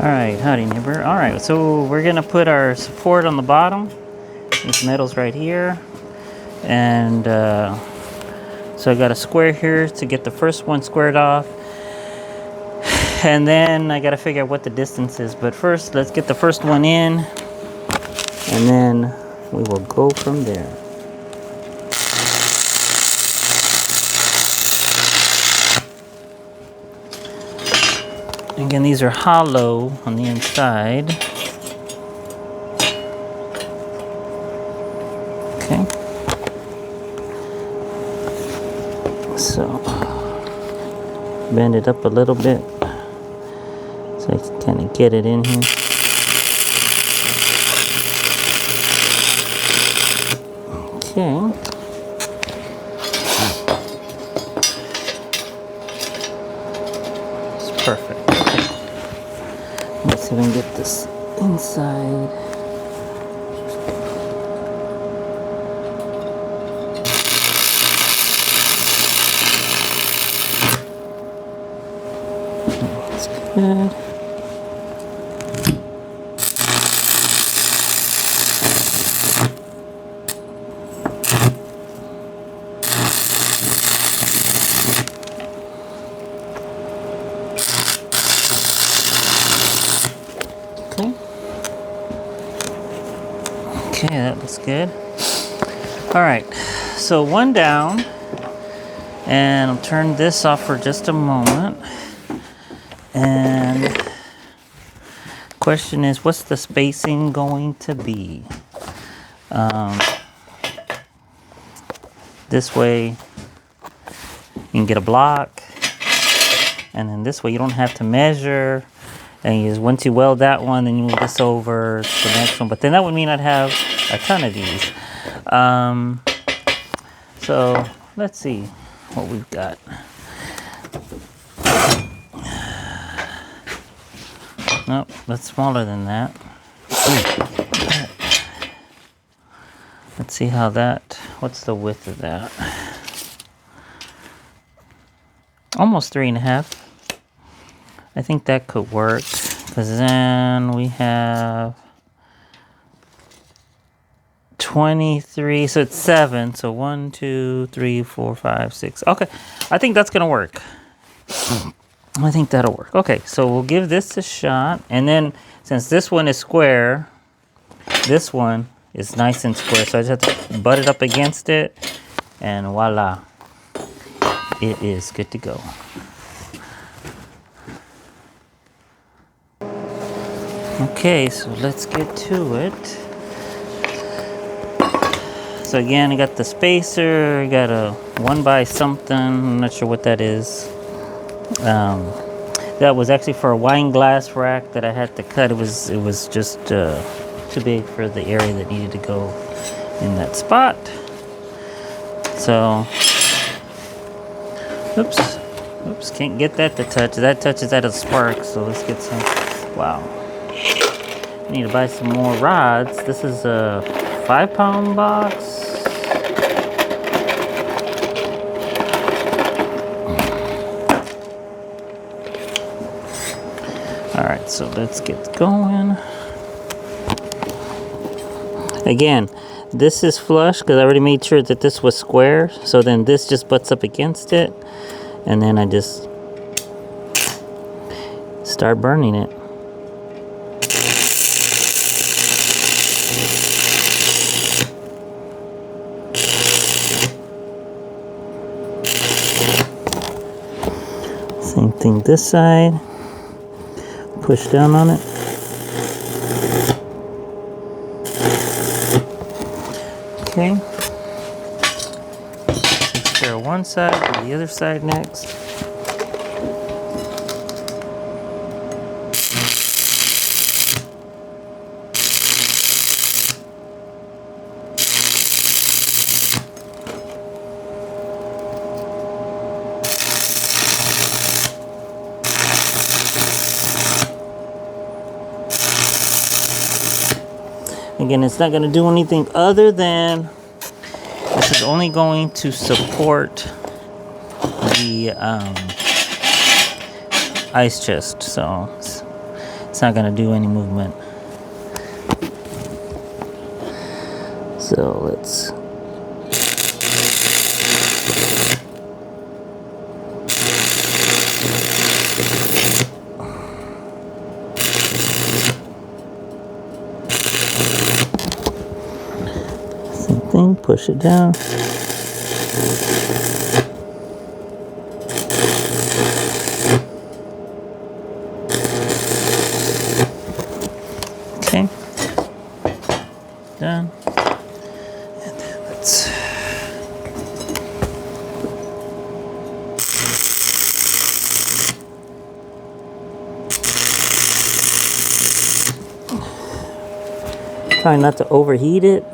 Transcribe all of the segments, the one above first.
Alright, howdy neighbor. Alright, so we're gonna put our support on the bottom. This metal's right here. And so I got a square here to get the first one squared off. And then I gotta figure out what the distance is. But first, let's get the first one in. And then we will go from there. Again, these are hollow on the inside. Okay. So, bend it up a little bit so I can kind of get it in here. Okay. It's perfect. Let's see if we can get this inside. That's good. Okay, that looks good. All right, so one down, and I'll turn this off for just a moment. And question is, what's the spacing going to be? This way you can get a block, and then this way you don't have to measure. And once you weld that one, then you move this over to the next one. But then that would mean I'd have a ton of these. So let's see what we've got. Nope, that's smaller than that. Let's see how that, what's the width of that? Almost 3.5. I think that could work, because then we have 23, so it's 7. So 1, 2, 3, 4, 5, 6. Okay, I think that's gonna work. I think that'll work. Okay, so we'll give this a shot, and then since this one is square, this one is nice and square, so I just have to butt it up against it, and voila, it is good to go. Okay, so let's get to it. So again, I got the spacer, I got a 1 by something, I'm not sure what that is. That was actually for a wine glass rack that I had to cut. It was just too big for the area that needed to go in that spot. So, oops, can't get that to touch. That touches at a spark, so let's get some, wow. I need to buy some more rods. This is a 5-pound box. Alright, so let's get going. Again, this is flush because I already made sure that this was square. So then this just butts up against it. And then I just start burning it. Same thing this side. Push down on it. Okay. Takes care of one side, do the other side next. Again, it's not going to do anything other than this is only going to support the ice chest. So It's not gonna do any movement. So let's same thing, push it down. Okay. Done. And then let's try not to overheat it,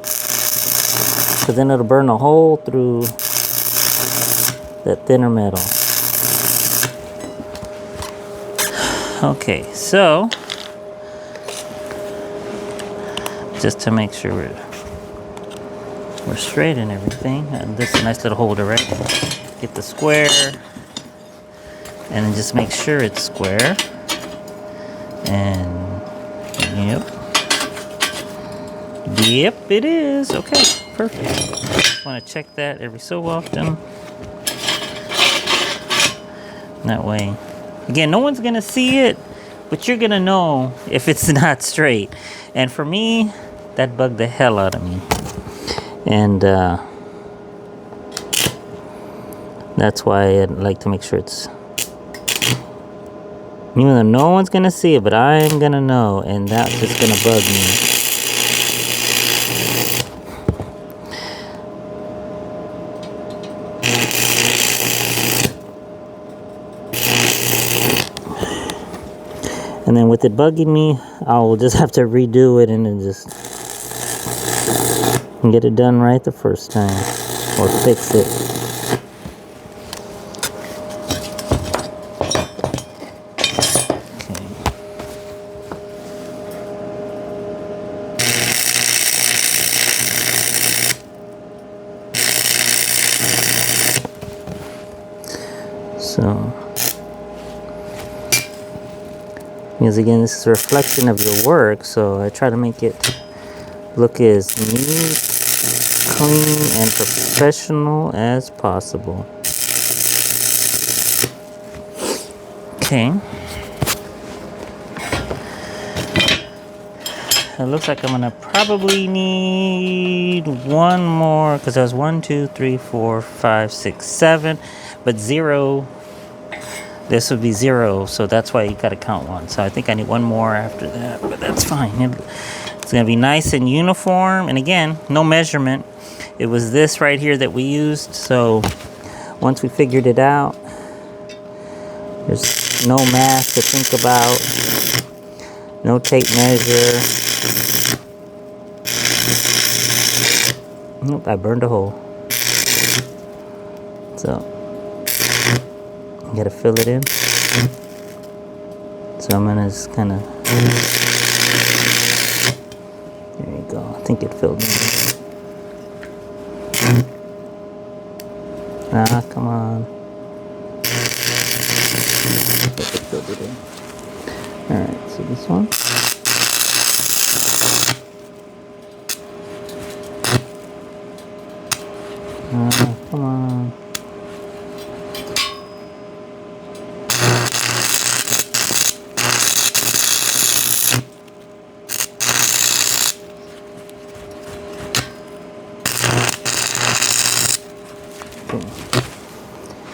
because then it'll burn a hole through that thinner metal. Okay, so just to make sure we're straight and everything, and this is a nice little holder, right? Get the square, and then just make sure it's square. And yep, it is. Okay, perfect. Just want to check that every so often. That way, again, no one's gonna see it, but you're gonna know if it's not straight. And for me, that bugged the hell out of me. And that's why I like to make sure it's, even though no one's gonna see it, but I'm gonna know, and that's just gonna bug me. And then with it bugging me, I'll just have to redo it and then just get it done right the first time, or fix it. Okay. So, because again, this is a reflection of your work, so I try to make it look as neat, clean, and professional as possible. Okay. It looks like I'm gonna probably need one more, because there's 1, 2, 3, 4, 5, 6, 7, but 0. This would be 0, so that's why you gotta count 1. So I think I need one more after that, but that's fine. It's gonna be nice and uniform. And again, no measurement. It was this right here that we used. So once we figured it out, there's no math to think about, no tape measure. Nope, I burned a hole. So you gotta fill it in. So I'm gonna just kind of, there you go. I think it filled in. Ah, come on. It filled it in. Alright, so this one. Ah, come on.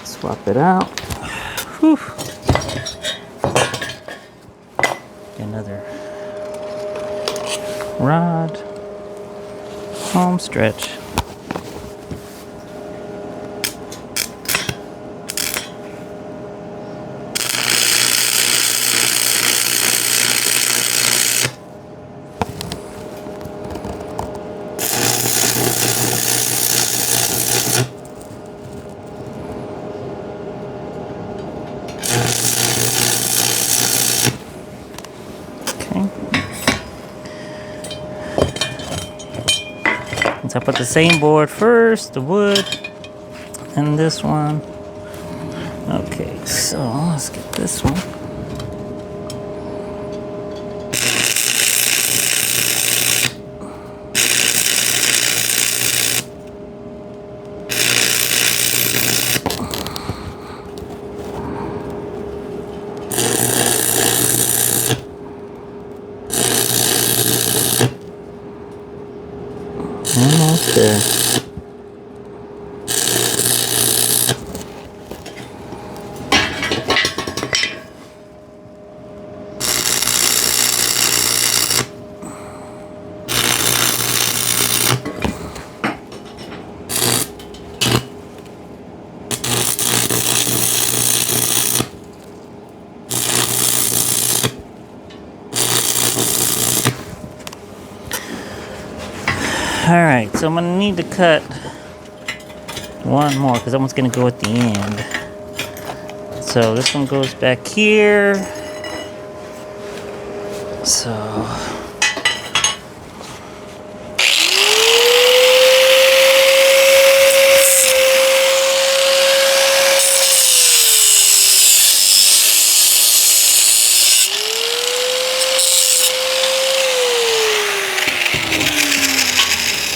Swap it out. Whew. Another rod. Home stretch. So I put the same board first, the wood, and this one. Okay, so let's get this one. to. Alright, so I'm going to need to cut one more because that one's going to go at the end. So this one goes back here. So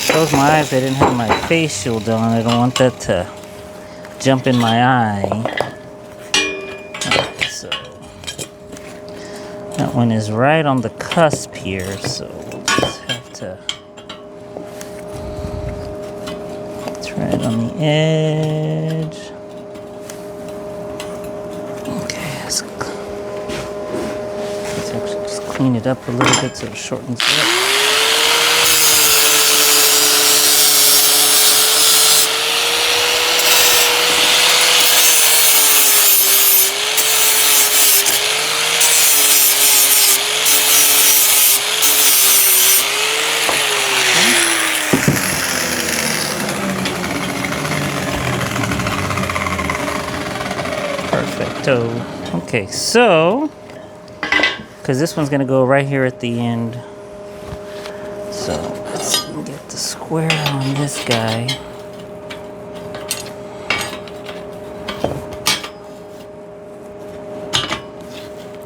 close my eyes. I didn't have my face shield on. I don't want that to jump in my eye. Right, so that one is right on the cusp here, so we'll just have to. It's right on the edge. Okay, let's actually just clean it up a little bit so it shortens it up. Okay, so because this one's gonna go right here at the end, so let's get the square on this guy.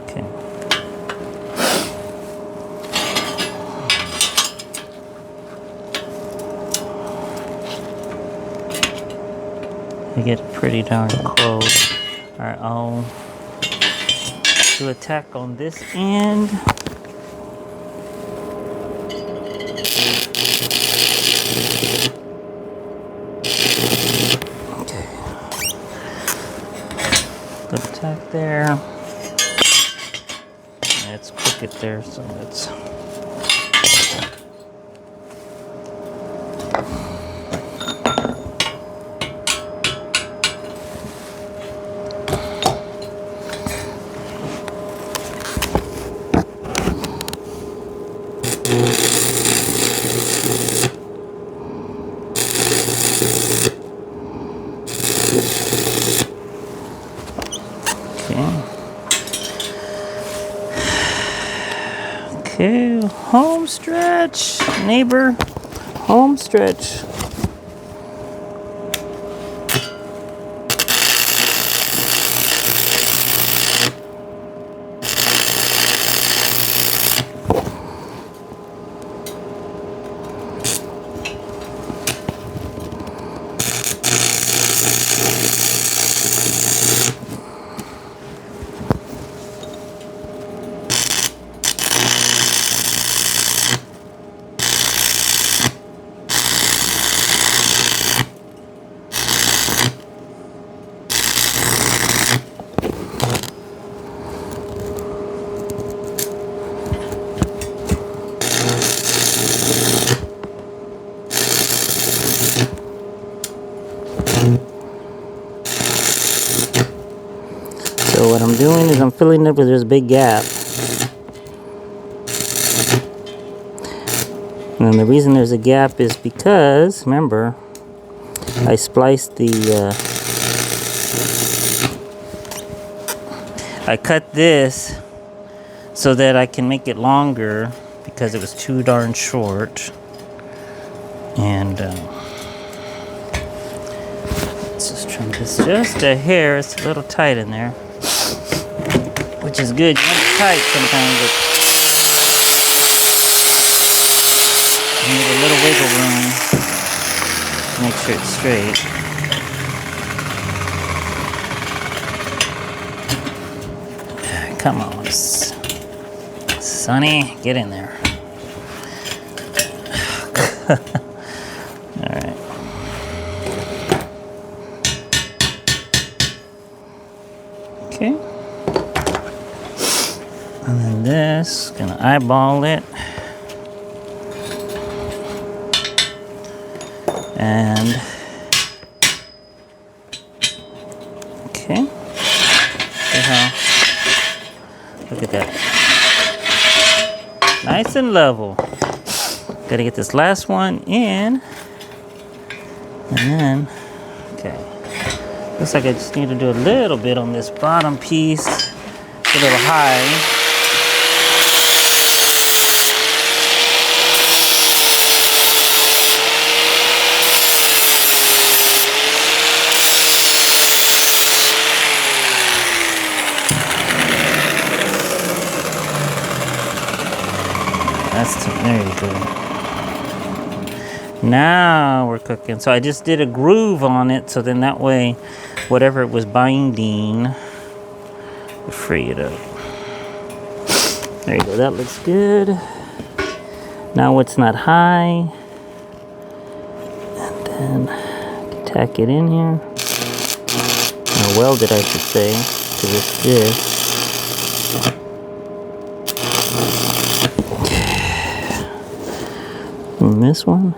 Okay. We get pretty darn close. All right, I'll do a tack on this end. Okay. Little tack there. Yeah, it's crooked there, so let's. Okay, home stretch, neighbor, home stretch. So what I'm doing is I'm filling it where there's a big gap. And the reason there's a gap is because, remember, I spliced I cut this so that I can make it longer because it was too darn short. And let's just trim this just a hair. It's a little tight in there, which is good. You want it tight sometimes, but you need a little wiggle room to make sure it's straight. Come on, Sonny, get in there. And then this, gonna eyeball it. And okay. See how, look at that. Nice and level. Gotta get this last one in. And then, okay. Looks like I just need to do a little bit on this bottom piece. It's a little high. There you go. Now we're cooking. So I just did a groove on it, so then that way, whatever it was binding, we'll free it up. There you go. That looks good. Now it's not high, and then tack it in here. Or weld it, I should say, to this disc. And this one.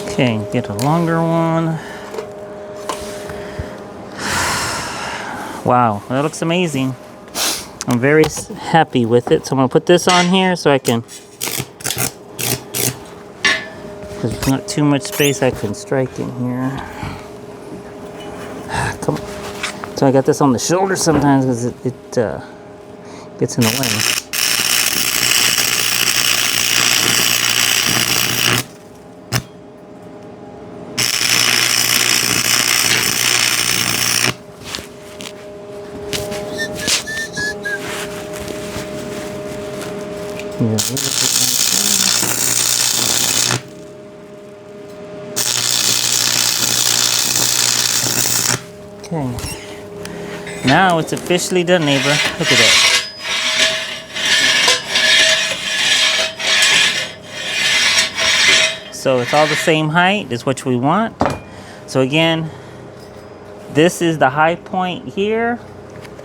Okay, get a longer one. Wow, that looks amazing. I'm very happy with it. So I'm gonna put this on here so I can, because there's not too much space I can strike in here. Come on. So I got this on the shoulder sometimes because it gets in the way. Yeah, okay. Now it's officially done, neighbor. Look at that. So it's all the same height. Is what we want. So again, this is the high point here,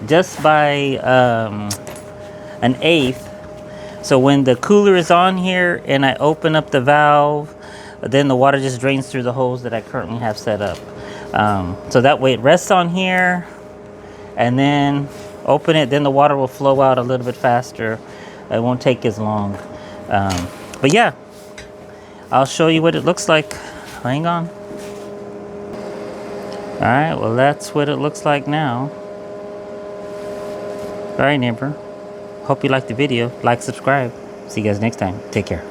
just by an eighth. So when the cooler is on here and I open up the valve, then the water just drains through the holes that I currently have set up. So that way it rests on here, and then open it, then the water will flow out a little bit faster. It won't take as long. But yeah, I'll show you what it looks like. Hang on. All right, well, that's what it looks like now. All right, neighbor. Hope you liked the video. Like, subscribe. See you guys next time. Take care.